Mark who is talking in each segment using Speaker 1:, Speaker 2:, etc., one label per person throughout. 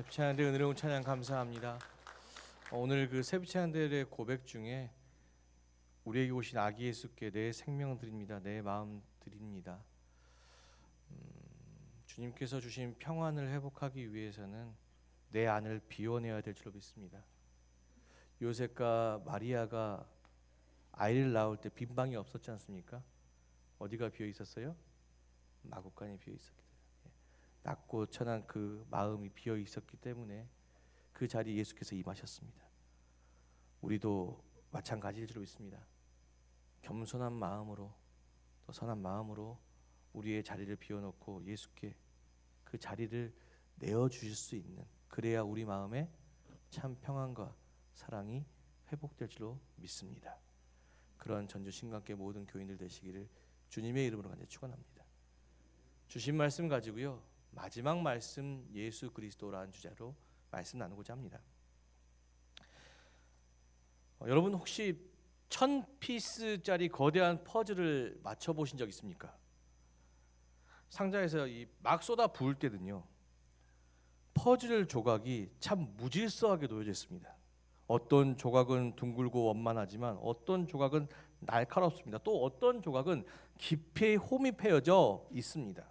Speaker 1: 새벽 찬양대 은혜로운 찬양 감사합니다. 오늘 그 새벽 찬양대의 고백 중에 우리에게 오신 아기 예수께 내 생명 드립니다. 내 마음 드립니다. 주님께서 주신 평안을 회복하기 위해서는 내 안을 비워내야 될 줄로 믿습니다. 요셉과 마리아가 아이를 낳을 때 빈 방이 없었지 않습니까? 어디가 비어 있었어요? 마구간이 비어 있었기 때문에, 낮고 천한 그 마음이 비어 있었기 때문에 그 자리에 예수께서 임하셨습니다. 우리도 마찬가지일 줄 믿습니다. 겸손한 마음으로 또 선한 마음으로 우리의 자리를 비워놓고 예수께 그 자리를 내어주실 수 있는, 그래야 우리 마음에 참 평안과 사랑이 회복될 줄로 믿습니다. 그런 전주 신강계 모든 교인들 되시기를 주님의 이름으로 간절히 축원합니다. 주신 말씀 가지고요, 마지막 말씀 예수 그리스도라는 주제로 말씀 나누고자 합니다. 여러분 혹시 1000피스짜리 거대한 퍼즐을 맞춰보신 적 있습니까? 상자에서 막 쏟아 부을 때는요, 퍼즐 조각이 참 무질서하게 놓여져 있습니다. 어떤 조각은 둥글고 원만하지만 어떤 조각은 날카롭습니다. 또 어떤 조각은 깊이 홈이 패여져 있습니다.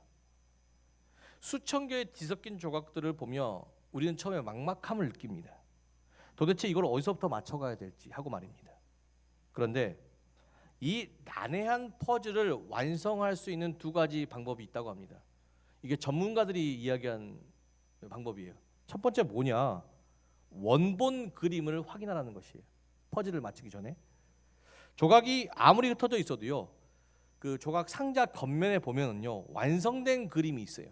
Speaker 1: 수천 개의 뒤섞인 조각들을 보며 우리는 처음에 막막함을 느낍니다. 도대체 이걸 어디서부터 맞춰가야 될지 하고 말입니다. 그런데 이 난해한 퍼즐을 완성할 수 있는 두 가지 방법이 있다고 합니다. 이게 전문가들이 이야기한 방법이에요. 첫 번째 뭐냐? 원본 그림을 확인하라는 것이에요. 퍼즐을 맞추기 전에 조각이 아무리 흩어져 있어도요, 그 조각 상자 겉면에 보면은요, 완성된 그림이 있어요.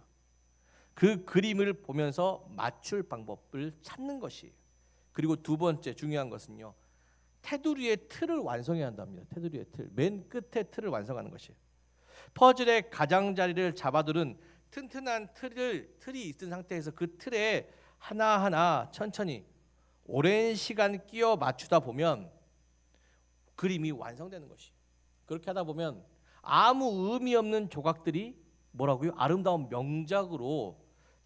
Speaker 1: 그 그림을 보면서 맞출 방법을 찾는 것이에요. 그리고 두 번째 중요한 것은요, 테두리의 틀을 완성해야 한답니다. 테두리의 틀, 맨 끝에 틀을 완성하는 것이에요. 퍼즐의 가장자리를 잡아두는 튼튼한 틀이 있은 상태에서 그 틀에 하나하나 천천히 오랜 시간 끼워 맞추다 보면 그림이 완성되는 것이에요. 그렇게 하다 보면 아무 의미 없는 조각들이 뭐라고요? 아름다운 명작으로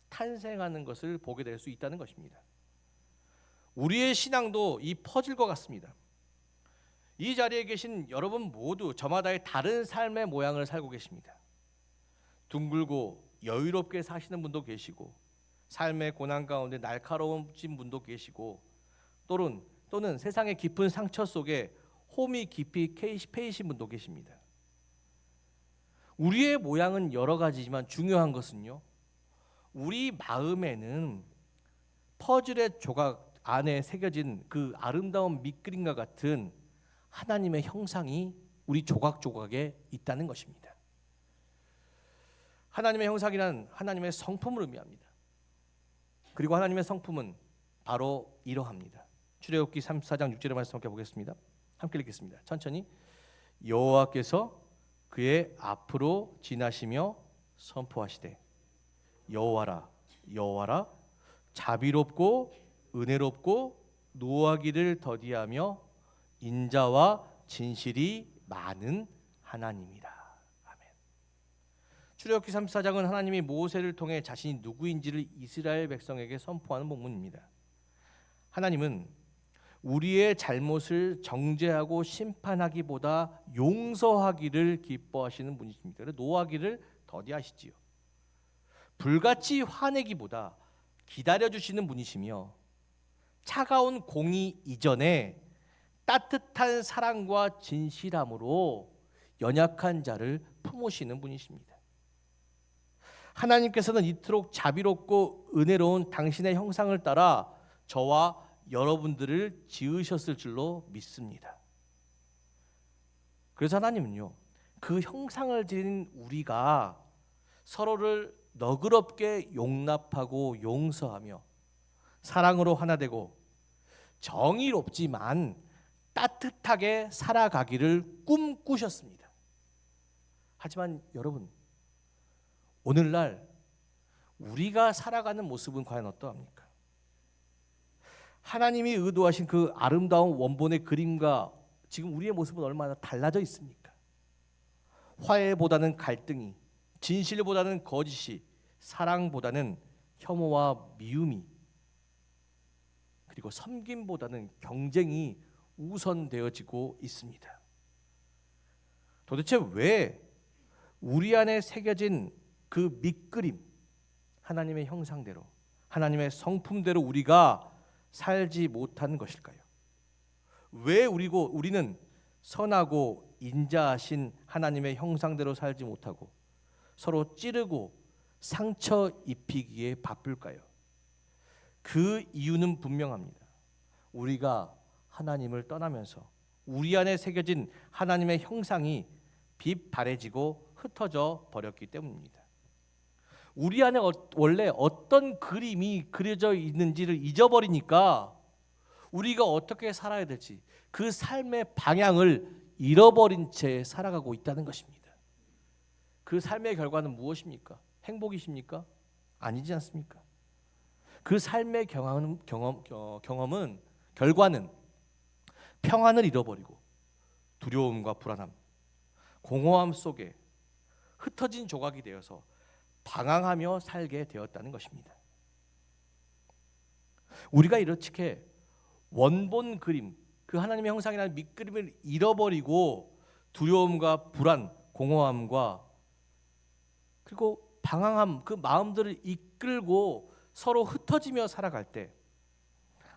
Speaker 1: 탄생하는 것을 보게 될 수 있다는 것입니다. 우리의 신앙도 이 퍼즐과 같습니다. 이 자리에 계신 여러분 모두 저마다의 다른 삶의 모양을 살고 계십니다. 둥글고 여유롭게 사시는 분도 계시고, 삶의 고난 가운데 날카로워진 분도 계시고, 또는 세상의 깊은 상처 속에 홈이 깊이 패이신 분도 계십니다. 우리의 모양은 여러 가지지만 중요한 것은요, 우리 마음에는 퍼즐의 조각 안에 새겨진 그 아름다운 밑그림과 같은 하나님의 형상이 우리 조각조각에 있다는 것입니다. 하나님의 형상이란 하나님의 성품을 의미합니다. 그리고 하나님의 성품은 바로 이러합니다. 출애굽기 34장 6절의 말씀 함께 보겠습니다. 함께 읽겠습니다. 천천히. 여호와께서 그의 앞으로 지나시며 선포하시되 여호와라 여호와라 자비롭고 은혜롭고 노하기를 더디하며 인자와 진실이 많은 하나님이라. 아멘. 출애굽기 34장은 하나님이 모세를 통해 자신이 누구인지를 이스라엘 백성에게 선포하는 본문입니다. 하나님은 우리의 잘못을 정죄하고 심판하기보다 용서하기를 기뻐하시는 분이십니다. 노하기를 더디하시지요. 불같이 화내기보다 기다려주시는 분이시며, 차가운 공의 이전에 따뜻한 사랑과 진실함으로 연약한 자를 품으시는 분이십니다. 하나님께서는 이토록 자비롭고 은혜로운 당신의 형상을 따라 저와 여러분들을 지으셨을 줄로 믿습니다. 그래서 하나님은요, 그 형상을 지닌 우리가 서로를 너그럽게 용납하고 용서하며 사랑으로 하나 되고 정의롭지만 따뜻하게 살아가기를 꿈꾸셨습니다. 하지만 여러분, 오늘날 우리가 살아가는 모습은 과연 어떠합니까? 하나님이 의도하신 그 아름다운 원본의 그림과 지금 우리의 모습은 얼마나 달라져 있습니까? 화해보다는 갈등이, 진실보다는 거짓이, 사랑보다는 혐오와 미움이 그리고 섬김보다는 경쟁이 우선되어지고 있습니다. 도대체 왜 우리 안에 새겨진 그 밑그림, 하나님의 형상대로, 하나님의 성품대로 우리가 살지 못하는 것일까요? 왜 우리는 선하고 인자하신 하나님의 형상대로 살지 못하고 서로 찌르고 상처 입히기에 바쁠까요? 그 이유는 분명합니다. 우리가 하나님을 떠나면서 우리 안에 새겨진 하나님의 형상이 빛바래지고 흩어져 버렸기 때문입니다. 우리 안에 원래 어떤 그림이 그려져 있는지를 잊어버리니까 우리가 어떻게 살아야 될지 그 삶의 방향을 잃어버린 채 살아가고 있다는 것입니다. 그 삶의 결과는 무엇입니까? 행복이십니까? 아니지 않습니까? 그 삶의 결과는 평안을 잃어버리고 두려움과 불안함, 공허함 속에 흩어진 조각이 되어서 방황하며 살게 되었다는 것입니다. 우리가 이렇게 원본 그림, 그 하나님의 형상이라는 밑그림을 잃어버리고 두려움과 불안, 공허함과 그리고 방황함, 그 마음들을 이끌고 서로 흩어지며 살아갈 때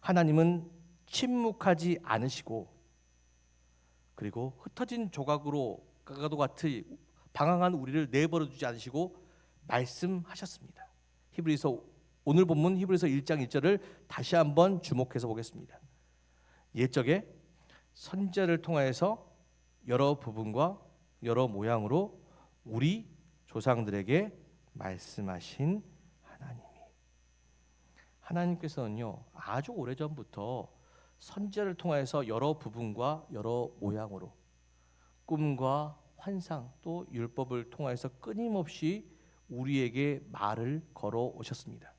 Speaker 1: 하나님은 침묵하지 않으시고 그리고 흩어진 조각으로도 같이 방황한 우리를 내버려 두지 않으시고 말씀하셨습니다. 오늘 본문 히브리서 1장 1절을 다시 한번 주목해서 보겠습니다. 옛적에 선지자를 통하여서 여러 부분과 여러 모양으로 우리 조상들에게 말씀하신 하나님께서는요 아주 오래전부터 선지자를 통하여서 여러 부분과 여러 모양으로 꿈과 환상 또 율법을 통하여서 끊임없이 우리에게 말을 걸어 오셨습니다.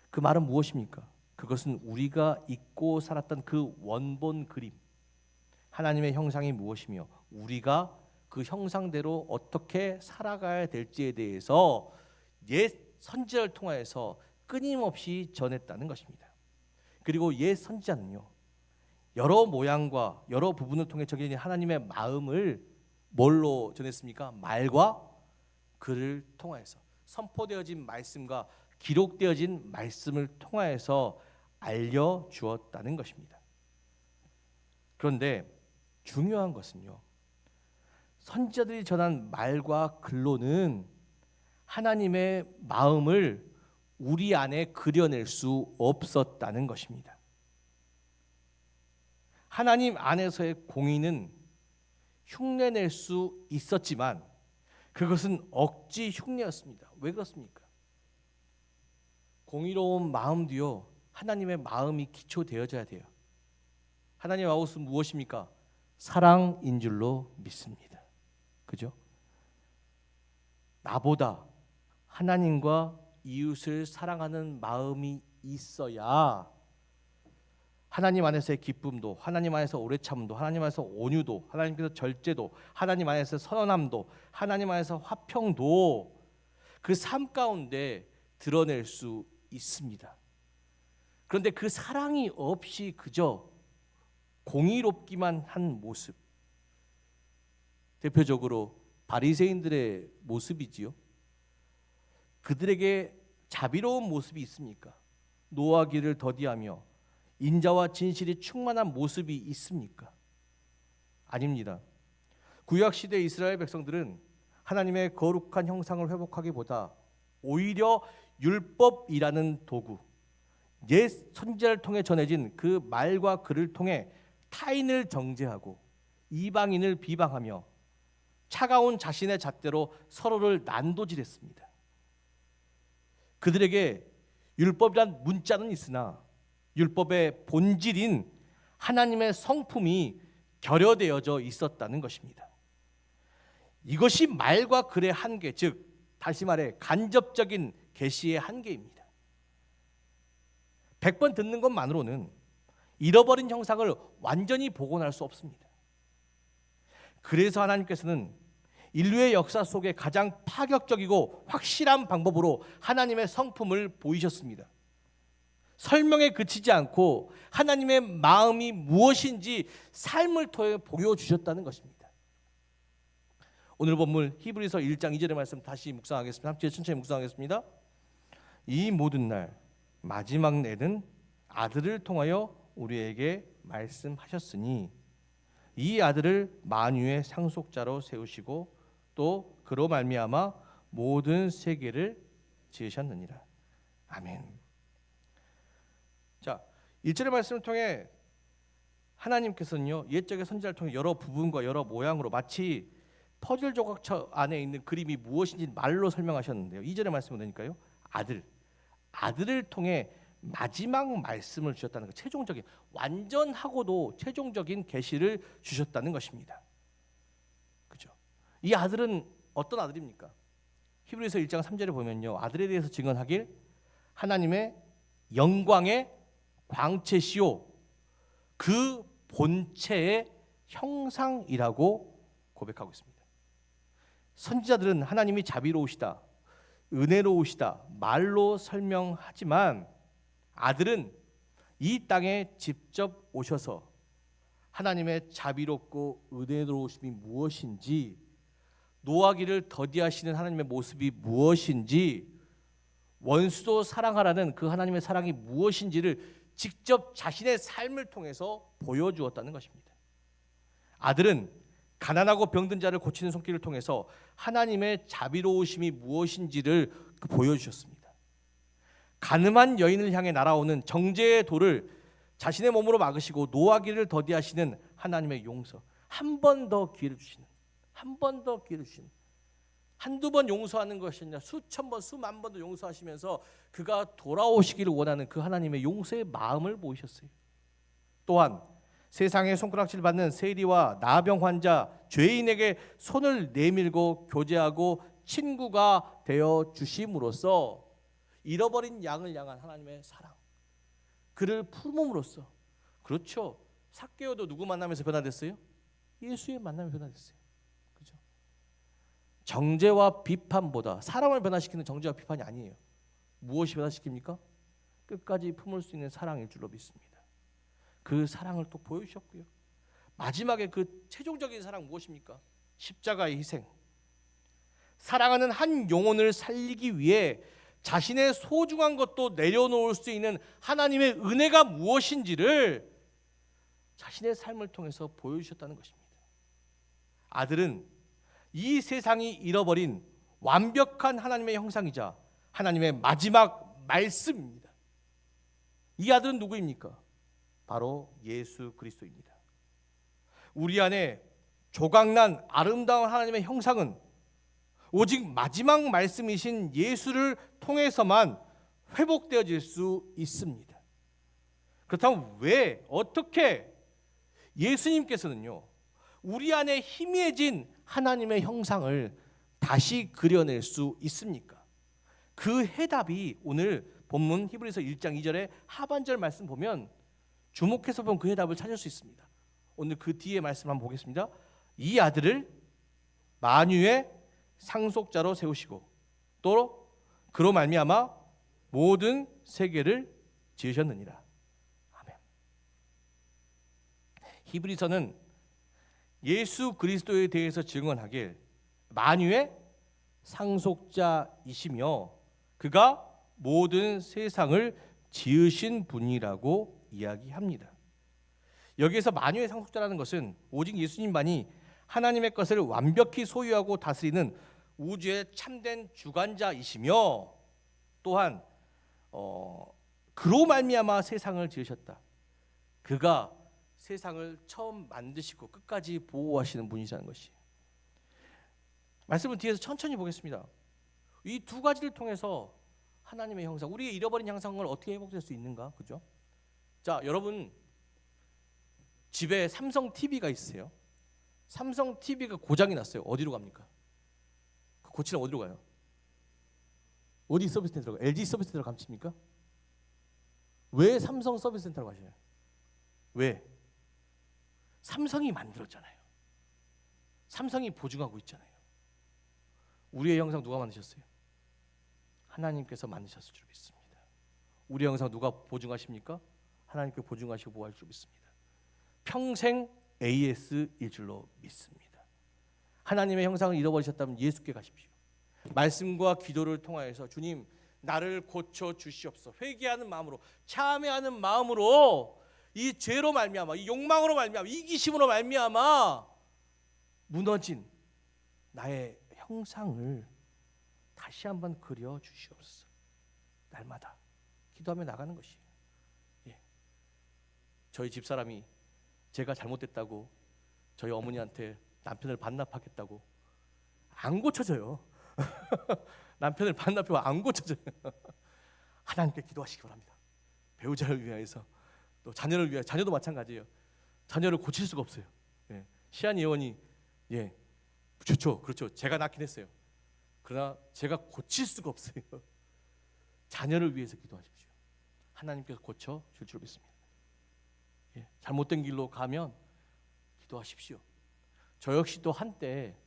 Speaker 1: 그 말은 무엇입니까? 그것은 우리가 잊고 살았던 그 원본 그림, 하나님의 형상이 무엇이며 우리가 그 형상대로 어떻게 살아가야 될지에 대해서 옛 선지자를 통하여서 끊임없이 전했다는 것입니다. 그리고 옛 선지자는요 여러 모양과 여러 부분을 통해 전해진 하나님의 마음을 뭘로 전했습니까? 말과 글을 통하여서 선포되어진 말씀과 기록되어진 말씀을 통하여서 알려주었다는 것입니다. 그런데 중요한 것은요 선지자들이 전한 말과 글로는 하나님의 마음을 우리 안에 그려낼 수 없었다는 것입니다. 하나님 안에서의 공의는 흉내낼 수 있었지만 그것은 억지 흉내였습니다. 왜 그렇습니까? 공의로운 마음도요 하나님의 마음이 기초되어져야 돼요. 하나님의 마음은 무엇입니까? 사랑인 줄로 믿습니다. 그죠? 나보다 하나님과 이웃을 사랑하는 마음이 있어야 하나님 안에서의 기쁨도, 하나님 안에서 오래 참음도, 하나님 안에서 온유도, 하나님께서 절제도, 하나님 안에서 선함도, 하나님 안에서 화평도 그 삶 가운데 드러낼 수 있습니다. 그런데 그 사랑이 없이 그저 공의롭기만 한 모습, 대표적으로 바리새인들의 모습이지요. 그들에게 자비로운 모습이 있습니까? 노하기를 더디하며 인자와 진실이 충만한 모습이 있습니까? 아닙니다. 구약 시대 이스라엘 백성들은 하나님의 거룩한 형상을 회복하기보다 오히려 율법이라는 도구, 옛 선지자를 통해 전해진 그 말과 글을 통해 타인을 정죄하고 이방인을 비방하며 차가운 자신의 잣대로 서로를 난도질했습니다. 그들에게 율법이란 문자는 있으나 율법의 본질인 하나님의 성품이 결여되어져 있었다는 것입니다. 이것이 말과 글의 한계, 즉 다시 말해 간접적인 계시의 한계입니다. 100번 듣는 것만으로는 잃어버린 형상을 완전히 복원할 수 없습니다. 그래서 하나님께서는 인류의 역사 속에 가장 파격적이고 확실한 방법으로 하나님의 성품을 보이셨습니다. 설명에 그치지 않고 하나님의 마음이 무엇인지 삶을 통해 보여주셨다는 것입니다. 오늘 본문 히브리서 1장 2절의 말씀 다시 묵상하겠습니다. 함께 천천히 묵상하겠습니다. 이 모든 날 마지막 내는 아들을 통하여 우리에게 말씀하셨으니 이 아들을 만유의 상속자로 세우시고 또 그로 말미암아 모든 세계를 지으셨느니라. 아멘. 자, 1절의 말씀을 통해 하나님께서는요, 옛적의 선지자를 통해 여러 부분과 여러 모양으로 마치 퍼즐 조각처 안에 있는 그림이 무엇인지 말로 설명하셨는데요. 2절의 말씀을 보니까요, 아들을 통해 마지막 말씀을 주셨다는 것, 최종적인, 완전하고도 최종적인 계시를 주셨다는 것입니다. 그죠? 이 아들은 어떤 아들입니까? 히브리서 1장 3절에 보면요, 아들에 대해서 증언하길 하나님의 영광의 광채시요 그 본체의 형상이라고 고백하고 있습니다. 선지자들은 하나님이 자비로우시다, 은혜로우시다 말로 설명하지만 아들은 이 땅에 직접 오셔서 하나님의 자비롭고 은혜로우심이 무엇인지, 노하기를 더디하시는 하나님의 모습이 무엇인지, 원수도 사랑하라는 그 하나님의 사랑이 무엇인지를 직접 자신의 삶을 통해서 보여주었다는 것입니다. 아들은 가난하고 병든 자를 고치는 손길을 통해서 하나님의 자비로우심이 무엇인지를 보여주셨습니다. 가늠한 여인을 향해 날아오는 정죄의 돌을 자신의 몸으로 막으시고 노하기를 더디하시는 하나님의 용서, 한 번 더 기회를 주시는, 한두 번 용서하는 것이 아니라 수천 번, 수만 번도 용서하시면서 그가 돌아오시기를 원하는 그 하나님의 용서의 마음을 보이셨어요. 또한 세상에 손가락질 받는 세리와 나병 환자, 죄인에게 손을 내밀고 교제하고 친구가 되어 주심으로써 잃어버린 양을 향한 하나님의 사랑, 그를 품음으로써, 그렇죠, 삭개오도 누구 만나면서 변화됐어요? 예수의 만남에 변화됐어요. 그죠? 정죄와 비판보다, 사람을 변화시키는 정죄와 비판이 아니에요. 무엇이 변화시킵니까? 끝까지 품을 수 있는 사랑일 줄로 믿습니다. 그 사랑을 또 보여주셨고요. 마지막에 그 최종적인 사랑 무엇입니까? 십자가의 희생. 사랑하는 한 영혼을 살리기 위해 자신의 소중한 것도 내려놓을 수 있는 하나님의 은혜가 무엇인지를 자신의 삶을 통해서 보여주셨다는 것입니다. 아들은 이 세상이 잃어버린 완벽한 하나님의 형상이자 하나님의 마지막 말씀입니다. 이 아들은 누구입니까? 바로 예수 그리스도입니다. 우리 안에 조각난 아름다운 하나님의 형상은 오직 마지막 말씀이신 예수를 통해서만 회복되어질 수 있습니다. 그렇다면 왜, 어떻게 예수님께서는요, 우리 안에 희미해진 하나님의 형상을 다시 그려낼 수 있습니까? 그 해답이 오늘 본문 히브리서 1장 2절의 하반절 말씀 보면, 주목해서 보면 그 해답을 찾을 수 있습니다. 오늘 그 뒤에 말씀 한번 보겠습니다. 이 아들을 만유의 상속자로 세우시고 또 그로 말미암아 모든 세계를 지으셨느니라. 아멘. 히브리서는 예수 그리스도에 대해서 증언하길 만유의 상속자이시며 그가 모든 세상을 지으신 분이라고 이야기합니다. 여기에서 만유의 상속자라는 것은 오직 예수님만이 하나님의 것을 완벽히 소유하고 다스리는 우주의 참된 주관자이시며 또한 그로 말미암아 세상을 지으셨다. 그가 세상을 처음 만드시고 끝까지 보호하시는 분이라는 것이. 말씀을 뒤에서 천천히 보겠습니다. 이 두 가지를 통해서 하나님의 형상, 우리의 잃어버린 형상을 어떻게 회복될 수 있는가, 그죠? 자, 여러분 집에 삼성 TV가 있으세요? 삼성 TV가 고장이 났어요. 어디로 갑니까? 그 고치러 어디로 가요? 어디 서비스 센터로 가요? LG 서비스 센터로 감칩니까? 왜 삼성 서비스 센터로 가셔요? 왜? 삼성이 만들었잖아요. 삼성이 보증하고 있잖아요. 우리의 형상 누가 만드셨어요? 하나님께서 만드셨을 줄 믿습니다. 우리 형상 누가 보증하십니까? 하나님께 보증하시고 보호할 줄 믿습니다. 평생 AS일 줄로 믿습니다. 하나님의 형상을 잃어버리셨다면 예수께 가십시오. 말씀과 기도를 통하여서 주님 나를 고쳐 주시옵소서. 회개하는 마음으로, 참회하는 마음으로, 이 죄로 말미암아, 이 욕망으로 말미암아, 이기심으로 말미암아 무너진 나의 형상을 다시 한번 그려 주시옵소서. 날마다 기도하며 나가는 것이에요. 저희 집사람이 제가 잘못됐다고 저희 어머니한테 남편을 반납하겠다고 안 고쳐져요. 남편을 반납하고 안 고쳐져요. 하나님께 기도하시기 바랍니다. 배우자를 위하여서, 또 자녀를 위하여, 자녀도 마찬가지예요. 자녀를 고칠 수가 없어요. 시안 예원이 좋죠, 그렇죠. 제가 낳긴 했어요. 그러나 제가 고칠 수가 없어요. 자녀를 위해서 기도하십시오. 하나님께서 고쳐 줄 줄 믿습니다. 잘못된 길로 가면 기도하십시오. 저 역시도 한때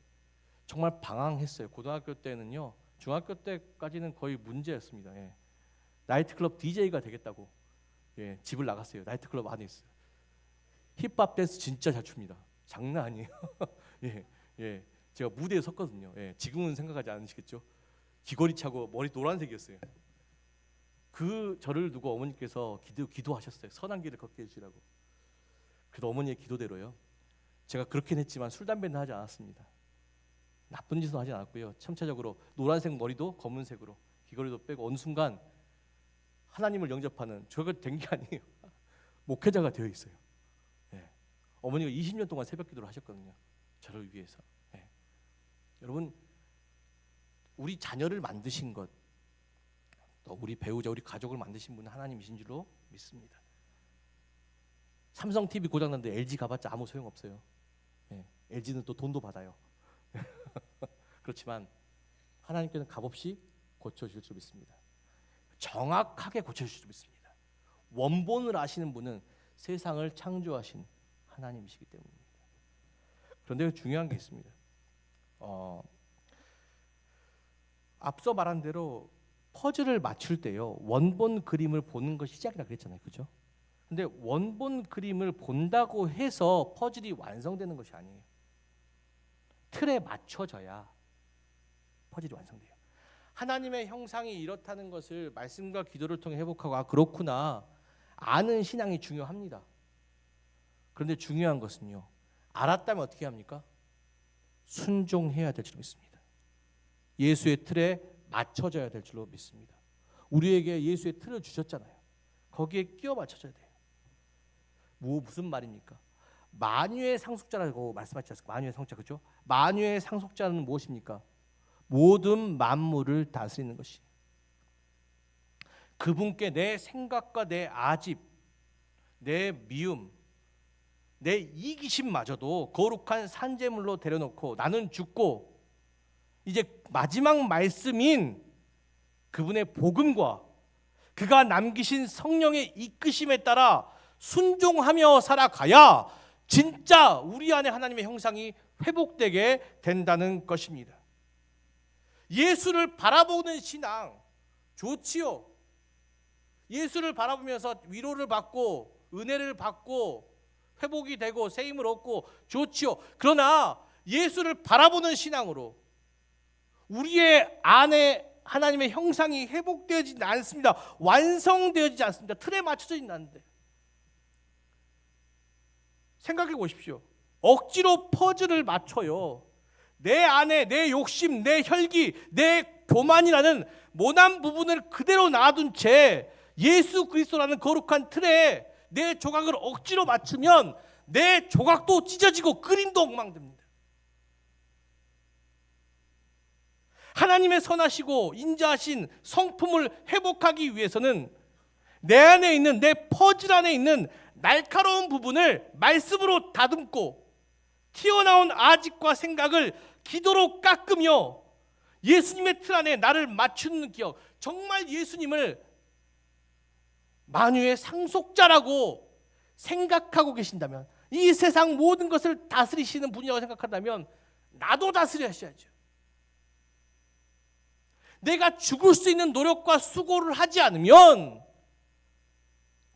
Speaker 1: 정말 방황했어요. 고등학교 때는요, 중학교 때까지는 거의 문제였습니다. 나이트클럽 DJ가 되겠다고 집을 나갔어요. 나이트클럽 안에 있어요. 힙합 댄스 진짜 잘 춥니다. 장난 아니에요. 제가 무대에 섰거든요. 지금은 생각하지 않으시겠죠? 귀걸이 차고 머리 노란색이었어요. 그 저를 두고 어머니께서 기도하셨어요. 선한 길을 걷게 해주시라고. 그래도 어머니의 기도대로요, 제가 그렇긴 했지만 술 담배는 하지 않았습니다. 나쁜 짓은 하지 않았고요. 전체적으로 노란색 머리도 검은색으로, 귀걸이도 빼고 어느 순간 하나님을 영접하는, 저가 된 게 아니에요. 목회자가 되어 있어요. 어머니가 20년 동안 새벽 기도를 하셨거든요. 저를 위해서. 여러분, 우리 자녀를 만드신 것, 또 우리 배우자, 우리 가족을 만드신 분은 하나님이신 줄로 믿습니다. 삼성 TV 고장났는데 LG 가봤자 아무 소용없어요. LG는 또 돈도 받아요. 그렇지만 하나님께는 값없이 고쳐주실 줄 믿습니다. 정확하게 고쳐주실 줄 믿습니다. 원본을 아시는 분은 세상을 창조하신 하나님이시기 때문입니다. 그런데 중요한 게 있습니다. 앞서 말한 대로 퍼즐을 맞출 때요, 원본 그림을 보는 것이 시작이라 그랬잖아요, 그죠? 근데 원본 그림을 본다고 해서 퍼즐이 완성되는 것이 아니에요. 틀에 맞춰져야 퍼즐이 완성돼요. 하나님의 형상이 이렇다는 것을 말씀과 기도를 통해 회복하고, 아 그렇구나, 아는 신앙이 중요합니다. 그런데 중요한 것은요, 알았다면 어떻게 합니까? 순종해야 될 줄 믿습니다. 예수의 틀에 맞춰져야 될 줄로 믿습니다. 우리에게 예수의 틀을 주셨잖아요. 거기에 끼워 맞춰져야 돼요. 무슨 말입니까? 만유의 상속자라고 말씀하셨지 않습니까? 만유의 상속자, 그렇죠? 만유의 상속자는 무엇입니까? 모든 만물을 다스리는 것이. 그분께 내 생각과 내 아집, 내 미움, 내 이기심마저도 거룩한 산재물로 데려놓고 나는 죽고 이제 마지막 말씀인 그분의 복음과 그가 남기신 성령의 이끄심에 따라 순종하며 살아가야 진짜 우리 안에 하나님의 형상이 회복되게 된다는 것입니다. 예수를 바라보는 신앙 좋지요. 예수를 바라보면서 위로를 받고 은혜를 받고 회복이 되고 새 힘을 얻고 좋지요. 그러나 예수를 바라보는 신앙으로 우리의 안에 하나님의 형상이 회복되어지지 않습니다. 완성되어지지 않습니다. 틀에 맞춰지지 않는데. 생각해 보십시오. 억지로 퍼즐을 맞춰요. 내 안에 내 욕심, 내 혈기, 내 교만이라는 모난 부분을 그대로 놔둔 채 예수 그리스도라는 거룩한 틀에 내 조각을 억지로 맞추면 내 조각도 찢어지고 그림도 엉망됩니다. 하나님의 선하시고 인자하신 성품을 회복하기 위해서는 내 안에 있는, 내 퍼즐 안에 있는 날카로운 부분을 말씀으로 다듬고 튀어나온 아집과 생각을 기도로 깎으며 예수님의 틀 안에 나를 맞추는 기억, 정말 예수님을 만유의 상속자라고 생각하고 계신다면, 이 세상 모든 것을 다스리시는 분이라고 생각한다면 나도 다스려야죠. 내가 죽을 수 있는 노력과 수고를 하지 않으면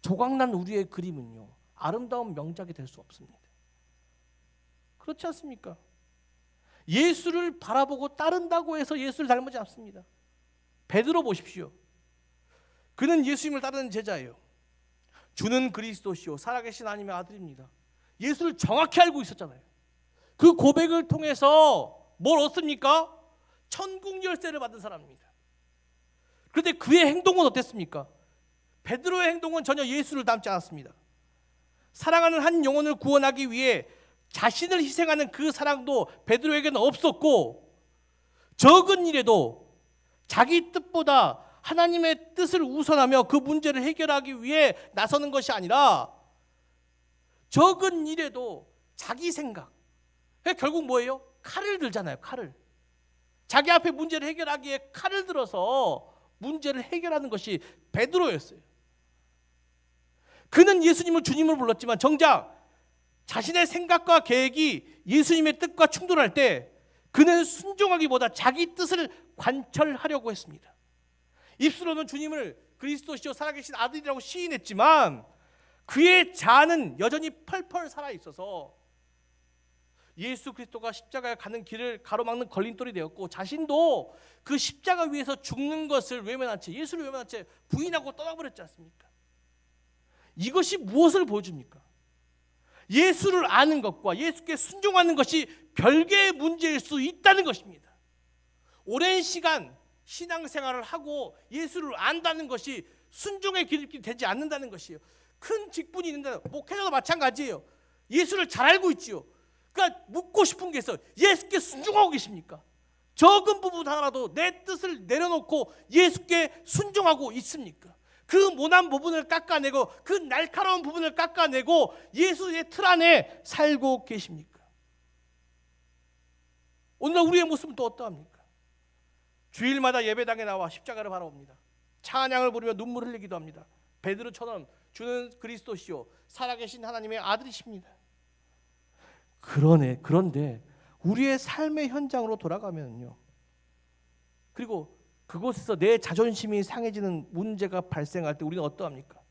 Speaker 1: 조각난 우리의 그림은요, 아름다운 명작이 될 수 없습니다. 그렇지 않습니까? 예수를 바라보고 따른다고 해서 예수를 닮지 않습니다. 베드로 보십시오. 그는 예수님을 따르는 제자예요. 주는 그리스도시요 살아계신 하나님의 아들입니다. 예수를 정확히 알고 있었잖아요. 그 고백을 통해서 뭘 얻습니까? 천국 열쇠를 받은 사람입니다. 그런데 그의 행동은 어땠습니까? 베드로의 행동은 전혀 예수를 닮지 않았습니다. 사랑하는 한 영혼을 구원하기 위해 자신을 희생하는 그 사랑도 베드로에게는 없었고, 적은 일에도 자기 뜻보다 하나님의 뜻을 우선하며 그 문제를 해결하기 위해 나서는 것이 아니라 적은 일에도 자기 생각, 결국 뭐예요? 칼을 들잖아요. 칼을. 자기 앞에 문제를 해결하기에 칼을 들어서 문제를 해결하는 것이 베드로였어요. 그는 예수님을 주님으로 불렀지만 정작 자신의 생각과 계획이 예수님의 뜻과 충돌할 때 그는 순종하기보다 자기 뜻을 관철하려고 했습니다. 입술로는 주님을 그리스도시요 살아계신 아들이라고 시인했지만 그의 자아는 여전히 펄펄 살아있어서 예수 그리스도가 십자가에 가는 길을 가로막는 걸림돌이 되었고, 자신도 그 십자가 위에서 죽는 것을 외면한 채, 예수를 외면한 채 부인하고 떠나버렸지 않습니까? 이것이 무엇을 보여줍니까? 예수를 아는 것과 예수께 순종하는 것이 별개의 문제일 수 있다는 것입니다. 오랜 시간 신앙생활을 하고 예수를 안다는 것이 순종의 길이 되지 않는다는 것이에요. 큰 직분이 있는데, 목회자도 마찬가지예요. 예수를 잘 알고 있지요. 그러니까 묻고 싶은 게 있어요. 예수께 순종하고 계십니까? 적은 부분 하나라도 내 뜻을 내려놓고 예수께 순종하고 있습니까? 그 모난 부분을 깎아내고 그 날카로운 부분을 깎아내고 예수의 틀 안에 살고 계십니까? 오늘날 우리의 모습은 또 어떠합니까? 주일마다 예배당에 나와 십자가를 바라봅니다. 찬양을 부르며 눈물을 흘리기도 합니다. 베드로처럼 주는 그리스도시요 살아계신 하나님의 아들이십니다. 그런데 우리의 삶의 현장으로 돌아가면요, 그리고 그곳에서 내 자존심이 상해지는 문제가 발생할 때 우리는 어떠합니까?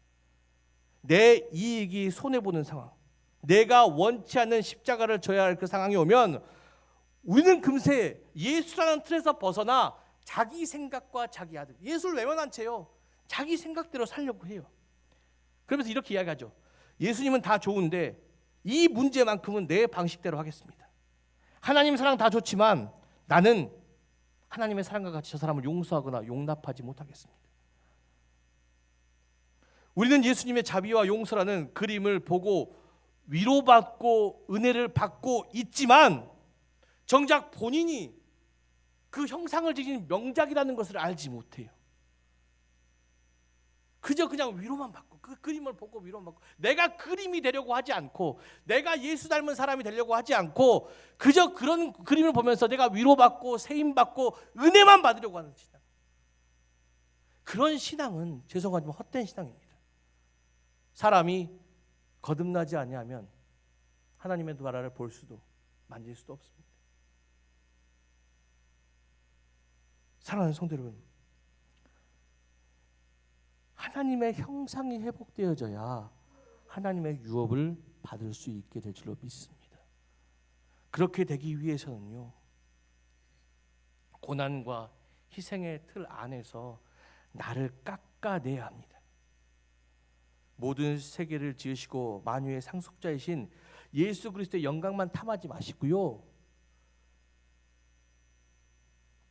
Speaker 1: 내 이익이 손해보는 상황, 내가 원치 않는 십자가를 져야 할 그 상황이 오면 우리는 금세 예수라는 틀에서 벗어나 자기 생각과 자기 아들, 예수를 외면한 채요 자기 생각대로 살려고 해요. 그러면서 이렇게 이야기하죠. 예수님은 다 좋은데 이 문제만큼은 내 방식대로 하겠습니다. 하나님 사랑 다 좋지만 나는 하나님의 사랑과 같이 저 사람을 용서하거나 용납하지 못하겠습니다. 우리는 예수님의 자비와 용서라는 그림을 보고 위로받고 은혜를 받고 있지만 정작 본인이 그 형상을 지닌 명작이라는 것을 알지 못해요. 그저 그냥 위로만 받고 그 그림을 보고 위로만 받고, 내가 그림이 되려고 하지 않고 내가 예수 닮은 사람이 되려고 하지 않고 그저 그런 그림을 보면서 내가 위로받고 세임받고 은혜만 받으려고 하는 신앙, 그런 신앙은 죄송하지만 헛된 신앙입니다. 사람이 거듭나지 아니하면 하나님의 나라를 볼 수도 만질 수도 없습니다. 사랑하는 성도 여러분, 하나님의 형상이 회복되어져야 하나님의 유업을 받을 수 있게 될 줄로 믿습니다. 그렇게 되기 위해서는요, 고난과 희생의 틀 안에서 나를 깎아내야 합니다. 모든 세계를 지으시고 만유의 상속자이신 예수 그리스도의 영광만 탐하지 마시고요,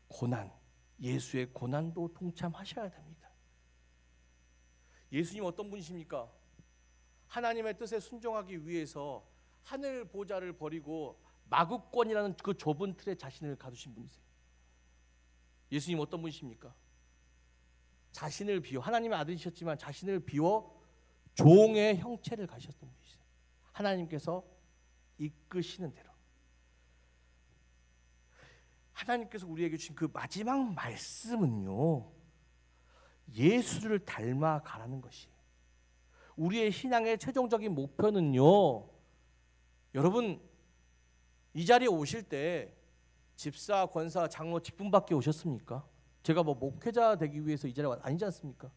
Speaker 1: 고난, 예수의 고난도 동참하셔야 됩니다. 예수님 어떤 분이십니까? 하나님의 뜻에 순종하기 위해서 하늘 보좌를 버리고 마구권이라는 그 좁은 틀에 자신을 가두신 분이세요. 예수님 어떤 분이십니까? 자신을 비워, 하나님의 아들이셨지만 자신을 비워 종의 형체를 가셨던 분이세요. 하나님께서 이끄시는 대로 하나님께서 우리에게 주신 그 마지막 말씀은요, 예수를 닮아가라는 것이 우리의 신앙의 최종적인 목표는요. 여러분, 이 자리에 오실 때 집사, 권사, 장로 직분받게 오셨습니까? 제가 뭐 목회자 되기 위해서 이 자리에 아니지 않습니까?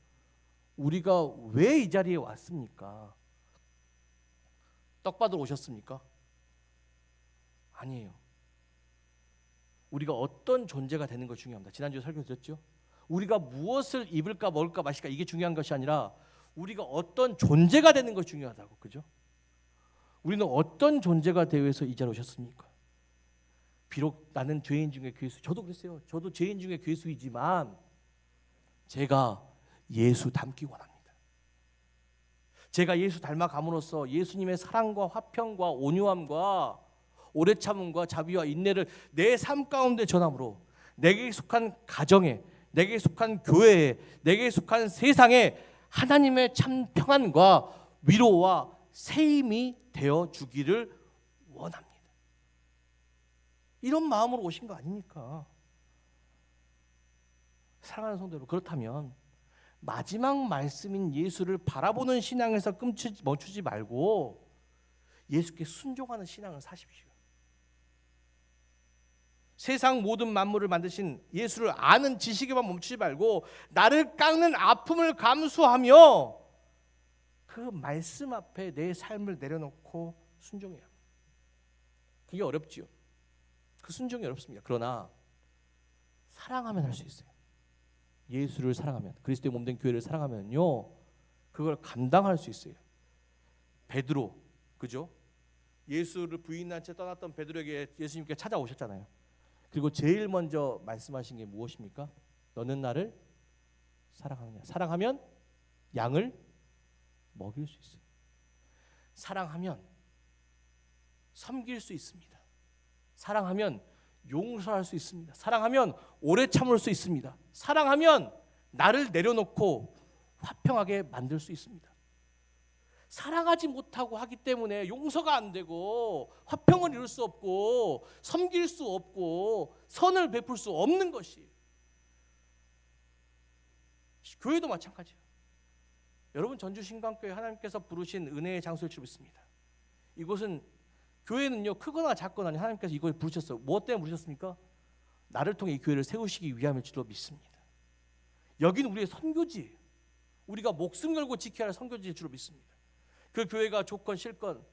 Speaker 1: 우리가 왜 이 자리에 왔습니까? 떡 받으러 오셨습니까? 아니에요. 우리가 어떤 존재가 되는 것이 중요합니다. 지난주에 설명드렸죠. 우리가 무엇을 입을까 먹을까 마실까 이게 중요한 것이 아니라 우리가 어떤 존재가 되는 것이 중요하다고. 그죠? 우리는 어떤 존재가 되어서 이 자리에 오셨습니까? 비록 나는 죄인 중에 괴수, 저도 그랬어요. 저도 죄인 중에 괴수이지만 제가 예수 닮기 원합니다. 제가 예수 닮아감으로써 예수님의 사랑과 화평과 온유함과 오래 참음과 자비와 인내를 내 삶 가운데 전함으로 내게 속한 가정에, 내게 속한 교회에, 내게 속한 세상에 하나님의 참 평안과 위로와 세임이 되어 주기를 원합니다. 이런 마음으로 오신 거 아닙니까? 사랑하는 성도 여러분, 그렇다면 마지막 말씀인 예수를 바라보는 신앙에서 멈추지 말고 예수께 순종하는 신앙을 사십시오. 세상 모든 만물을 만드신 예수를 아는 지식에만 멈추지 말고 나를 깎는 아픔을 감수하며 그 말씀 앞에 내 삶을 내려놓고 순종해야 합니다. 그게 어렵지요. 그 순종이 어렵습니다. 그러나 사랑하면 할 수 있어요. 예수를 사랑하면, 그리스도의 몸된 교회를 사랑하면요, 그걸 감당할 수 있어요. 베드로, 그죠? 예수를 부인한 채 떠났던 베드로에게 예수님께 찾아오셨잖아요. 그리고 제일 먼저 말씀하신 게 무엇입니까? 너는 나를 사랑하느냐? 사랑하면 양을 먹일 수 있어요. 사랑하면 섬길 수 있습니다. 사랑하면 용서할 수 있습니다. 사랑하면 오래 참을 수 있습니다. 사랑하면 나를 내려놓고 화평하게 만들 수 있습니다. 사랑하지 못하고 하기 때문에 용서가 안 되고 화평을 이룰 수 없고 섬길 수 없고 선을 베풀 수 없는 것이 교회도 마찬가지예요. 여러분, 전주신강교회 하나님께서 부르신 은혜의 장소일 줄 믿습니다. 이곳은 교회는요, 크거나 작거나 하나님께서 이곳에 부르셨어요. 무엇 때문에 부르셨습니까? 나를 통해 이 교회를 세우시기 위함일 줄로 믿습니다. 여기는 우리의 선교지예요. 우리가 목숨 걸고 지켜야 할 선교지일 줄로 믿습니다. 그 교회가 좋건 싫건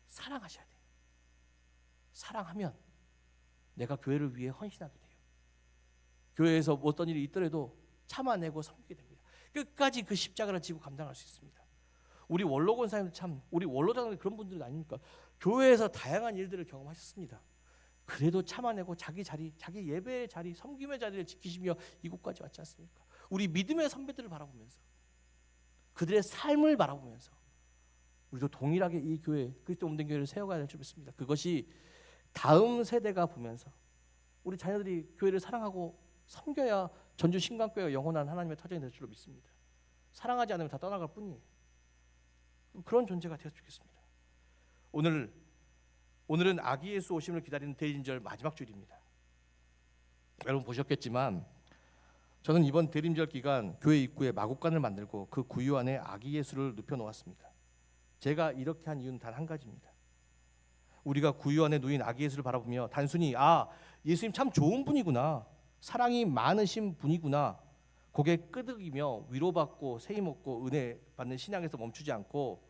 Speaker 1: 사랑하셔야 돼요. 사랑하면 내가 교회를 위해 헌신하게 돼요. 교회에서 어떤 일이 있더라도 참아내고 섬기게 됩니다. 끝까지 그 십자가를 지고 감당할 수 있습니다. 우리 원로 권사님들 참, 우리 원로장들 그런 분들 아닙니까? 교회에서 다양한 일들을 경험하셨습니다. 그래도 참아내고 자기 자리, 자기 예배의 자리, 섬김의 자리를 지키시며 이곳까지 왔지 않습니까? 우리 믿음의 선배들을 바라보면서, 그들의 삶을 바라보면서 우리도 동일하게 이 교회, 그리스도 몸된 교회를 세워가야 될 줄 믿습니다. 그것이 다음 세대가 보면서 우리 자녀들이 교회를 사랑하고 섬겨야 전주 신강교회가 영원한 하나님의 터전이 될 줄로 믿습니다. 사랑하지 않으면 다 떠나갈 뿐이에요. 그런 존재가 되었으면 좋겠습니다. 오늘은 아기 예수 오심을 기다리는 대림절 마지막 주일입니다. 여러분 보셨겠지만 저는 이번 대림절 기간 교회 입구에 마곡간을 만들고 그 구유 안에 아기 예수를 눕혀 놓았습니다. 제가 이렇게 한 이유는 단 한 가지입니다. 우리가 구유 안에 놓인 아기 예수를 바라보며 단순히 예수님 참 좋은 분이구나, 사랑이 많으신 분이구나, 고개 끄덕이며 위로받고 세임 얻고 은혜 받는 신앙에서 멈추지 않고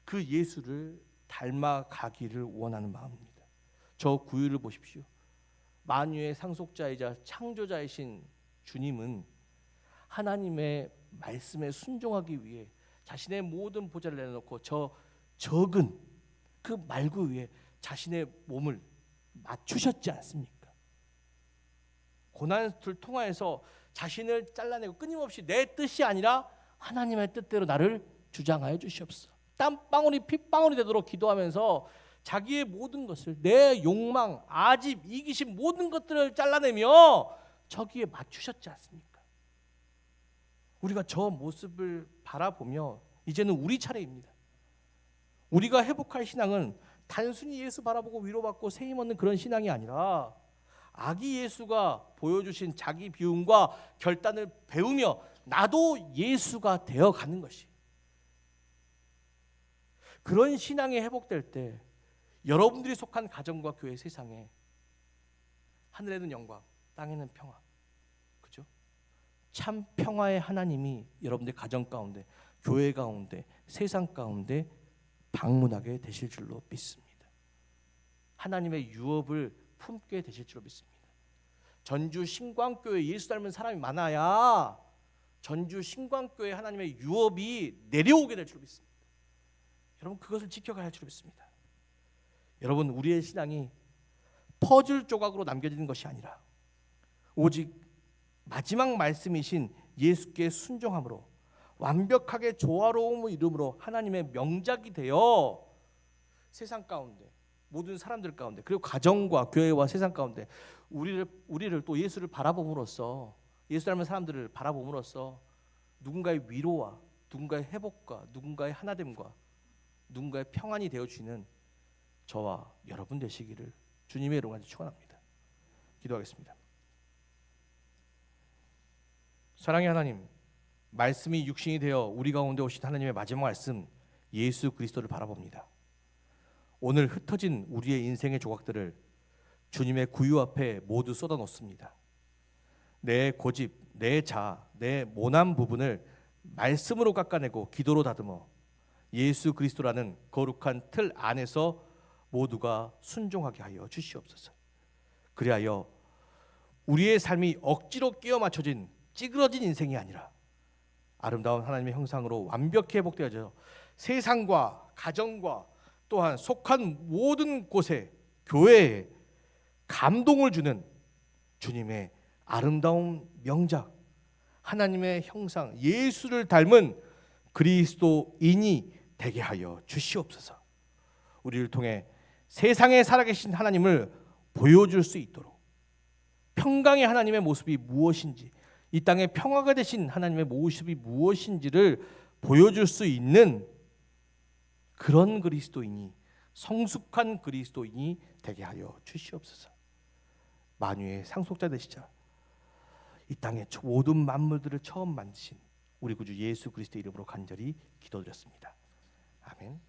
Speaker 1: 그 예수를 닮아가기를 원하는 마음입니다. 저 구유를 보십시오. 만유의 상속자이자 창조자이신 주님은 하나님의 말씀에 순종하기 위해 자신의 모든 보좌를 내려놓고 저 적은 그 말구 위에 자신의 몸을 맞추셨지 않습니까? 고난을 통하여서 자신을 잘라내고 끊임없이 내 뜻이 아니라 하나님의 뜻대로 나를 주장하여 주시옵소서. 땀방울이 핏방울이 되도록 기도하면서 자기의 모든 것을, 내 욕망, 아집, 이기심 모든 것들을 잘라내며 저기에 맞추셨지 않습니까? 우리가 저 모습을 바라보며 이제는 우리 차례입니다. 우리가 회복할 신앙은 단순히 예수 바라보고 위로받고 세임 얻는 그런 신앙이 아니라 아기 예수가 보여주신 자기 비움과 결단을 배우며 나도 예수가 되어가는 것이, 그런 신앙이 회복될 때 여러분들이 속한 가정과 교회, 세상에 하늘에는 영광, 땅에는 평화, 그죠? 참 평화의 하나님이 여러분들 가정 가운데, 교회 가운데, 세상 가운데 방문하게 되실 줄로 믿습니다. 하나님의 유업을 품게 되실 줄로 믿습니다. 전주 신광교회 예수 닮은 사람이 많아야 전주 신광교회 하나님의 유업이 내려오게 될 줄로 믿습니다. 여러분 그것을 지켜가야 할 줄로 믿습니다. 여러분 우리의 신앙이 퍼즐 조각으로 남겨지는 것이 아니라 오직 마지막 말씀이신 예수께 순종함으로 완벽하게 조화로움의 이름으로 하나님의 명작이 되어 세상 가운데 모든 사람들 가운데 그리고 가정과 교회와 세상 가운데 우리를 또 예수를 바라봄으로써 예수 닮은 사람들을 바라봄으로써 누군가의 위로와 누군가의 회복과 누군가의 하나됨과 누군가의 평안이 되어 주시는 저와 여러분 되시기를 주님의 이름으로 축원합니다. 기도하겠습니다. 사랑의 하나님, 말씀이 육신이 되어 우리 가운데 오신 하나님의 마지막 말씀 예수 그리스도를 바라봅니다. 오늘 흩어진 우리의 인생의 조각들을 주님의 구유 앞에 모두 쏟아놓습니다. 내 고집, 내 자아, 내 모난 부분을 말씀으로 깎아내고 기도로 다듬어 예수 그리스도라는 거룩한 틀 안에서 모두가 순종하게 하여 주시옵소서. 그리하여 우리의 삶이 억지로 끼워 맞춰진 찌그러진 인생이 아니라 아름다운 하나님의 형상으로 완벽히 회복되어져 세상과 가정과 또한 속한 모든 곳에 교회에 감동을 주는 주님의 아름다운 명작, 하나님의 형상, 예수를 닮은 그리스도인이 되게 하여 주시옵소서. 우리를 통해 세상에 살아계신 하나님을 보여줄 수 있도록 평강의 하나님의 모습이 무엇인지, 이 땅에 평화가 되신 하나님의 모습이 무엇인지를 보여줄 수 있는 그런 그리스도인이, 성숙한 그리스도인이 되게 하여 주시옵소서. 만유의 상속자 되시자 이 땅의 모든 만물들을 처음 만드신 우리 구주 예수 그리스도의 이름으로 간절히 기도드렸습니다. 아멘.